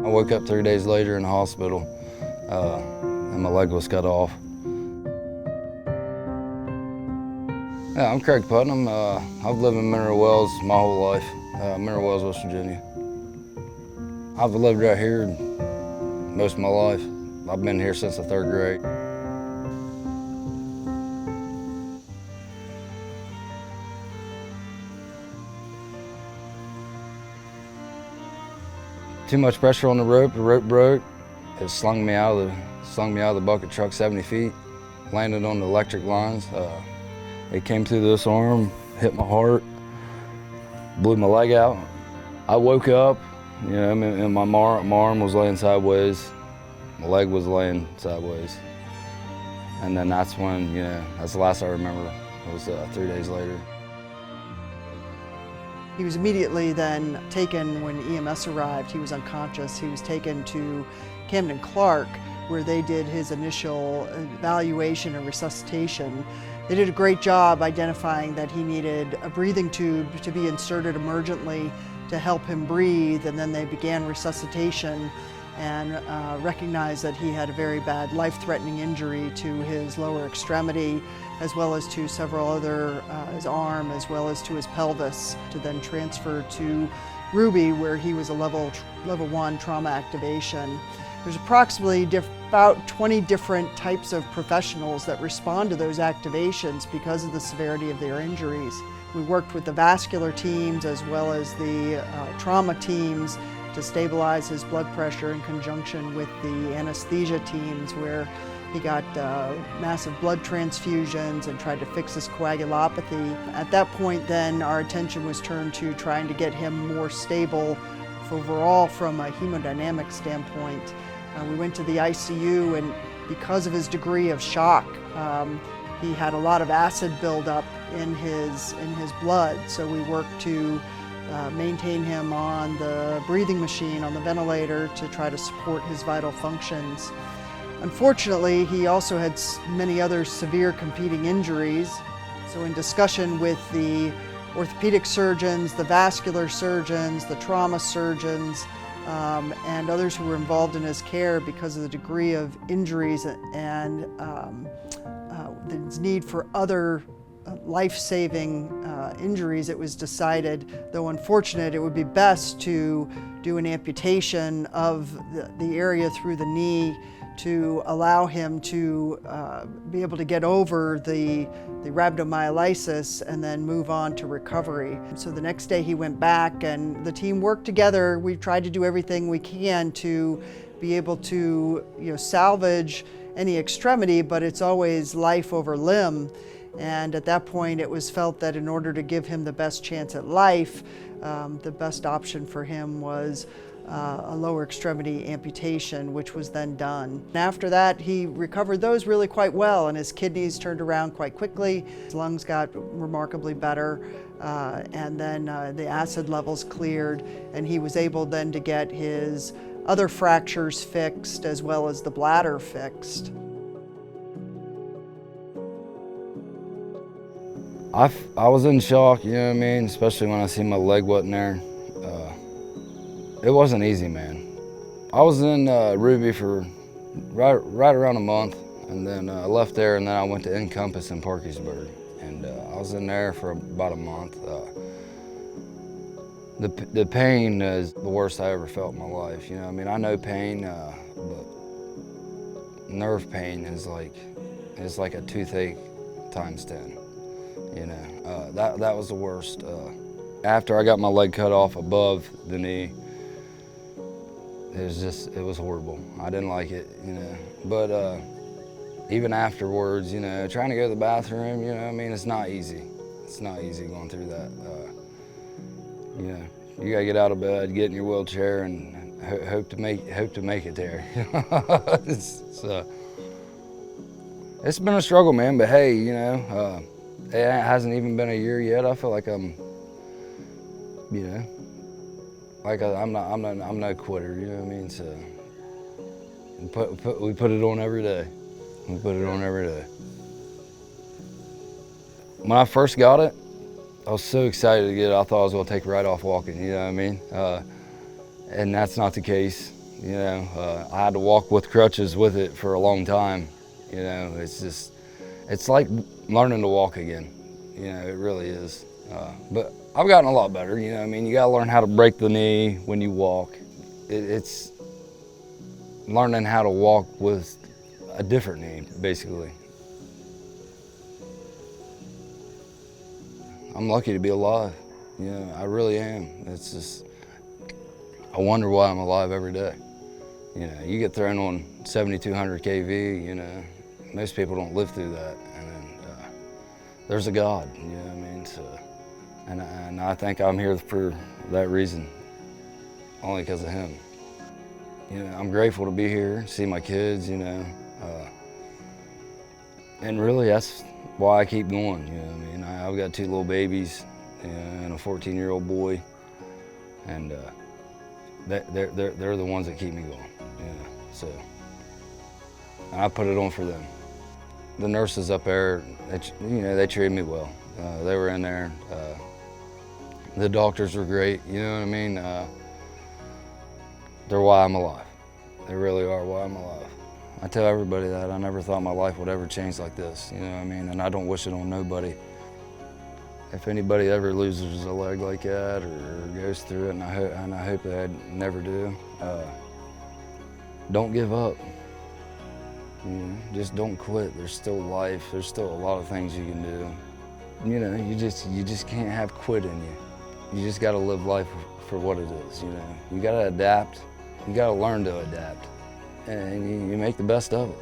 I woke up 3 days later in the hospital, and my leg was cut off. Yeah, I'm Craig Putnam. I've lived in Mineral Wells my whole life, Mineral Wells, West Virginia. I've lived right here most of my life. I've been here since the 3rd grade. Too much pressure on the rope broke. It slung me out of the bucket truck 70 feet, landed on the electric lines. It came through this arm, hit my heart, blew my leg out. I woke up, you know, and my arm was laying sideways, my leg was laying sideways. And then that's when, you know, that's the last I remember. It was 3 days later. He was immediately then taken when EMS arrived. He was unconscious. He was taken to Camden Clark, where they did his initial evaluation and resuscitation. They did a great job identifying that he needed a breathing tube to be inserted emergently to help him breathe, and then they began resuscitation and recognized that he had a very bad life-threatening injury to his lower extremity, as well as to several other, his arm, as well as to his pelvis, to then transfer to Ruby, where he was a level 1 trauma activation. There's approximately about 20 different types of professionals that respond to those activations because of the severity of their injuries. We worked with the vascular teams as well as the trauma teams to stabilize his blood pressure in conjunction with the anesthesia teams, where he got massive blood transfusions and tried to fix his coagulopathy. At that point then, our attention was turned to trying to get him more stable overall from a hemodynamic standpoint. We went to the ICU, and because of his degree of shock, he had a lot of acid buildup in his blood, so we worked to maintain him on the breathing machine, on the ventilator, to try to support his vital functions. Unfortunately, he also had many other severe competing injuries. So in discussion with the orthopedic surgeons, the vascular surgeons, the trauma surgeons, and others who were involved in his care, because of the degree of injuries and the need for other life-saving injuries, it was decided, though unfortunate, it would be best to do an amputation of the area through the knee to allow him to be able to get over the rhabdomyolysis and then move on to recovery. So the next day he went back, and the team worked together. We tried to do everything we can to be able to, you know, salvage any extremity, but it's always life over limb. And at that point, it was felt that in order to give him the best chance at life, the best option for him was a lower extremity amputation, which was then done. And after that, he recovered those really quite well, and his kidneys turned around quite quickly. His lungs got remarkably better, and then the acid levels cleared, and he was able then to get his other fractures fixed as well as the bladder fixed. I was in shock, you know what I mean? Especially when I seen my leg wasn't there. It wasn't easy, man. I was in Ruby for right around a month, and then I left there, and then I went to Encompass in Parkersburg, and I was in there for about a month. The pain is the worst I ever felt in my life. You know, I mean, I know pain, but nerve pain is like a toothache times 10. You know, that was the worst. After I got my leg cut off above the knee, it was horrible. I didn't like it, you know. But even afterwards, you know, trying to go to the bathroom, you know, I mean, it's not easy. It's not easy going through that. You know, you gotta get out of bed, get in your wheelchair, and hope to make it there. It's been a struggle, man. But hey, you know, it hasn't even been a year yet. I feel like I'm, you know, like I'm no quitter. You know what I mean? So we put it on every day. We put it on every day. When I first got it, I was so excited to get it. I thought I was going to take right off walking. You know what I mean? And that's not the case. You know, I had to walk with crutches with it for a long time. You know, it's like learning to walk again. You know, it really is. But I've gotten a lot better. You know, I mean, you got to learn how to break the knee when you walk. It's learning how to walk with a different knee, basically. I'm lucky to be alive. You know, I really am. It's just, I wonder why I'm alive every day. You know, you get thrown on 7,200 kV, you know, most people don't live through that. And then there's a God, you know what I mean? So, and I think I'm here for that reason, only because of him. You know, I'm grateful to be here, see my kids, you know. And really, that's why I keep going, you know what I mean? I've got 2 little babies, you know, and a 14-year-old boy. And they're the ones that keep me going, you know, so. And I put it on for them. The nurses up there, you know, they treated me well. They were in there. The doctors were great, you know what I mean? They're why I'm alive. They really are why I'm alive. I tell everybody that I never thought my life would ever change like this, you know what I mean? And I don't wish it on nobody. If anybody ever loses a leg like that or goes through it, and I hope they never do, don't give up. You know, just don't quit. There's still life. There's still a lot of things you can do. You know, you just can't have quit in you. You just got to live life for what it is. You know, you got to adapt. You got to learn to adapt, and you make the best of it.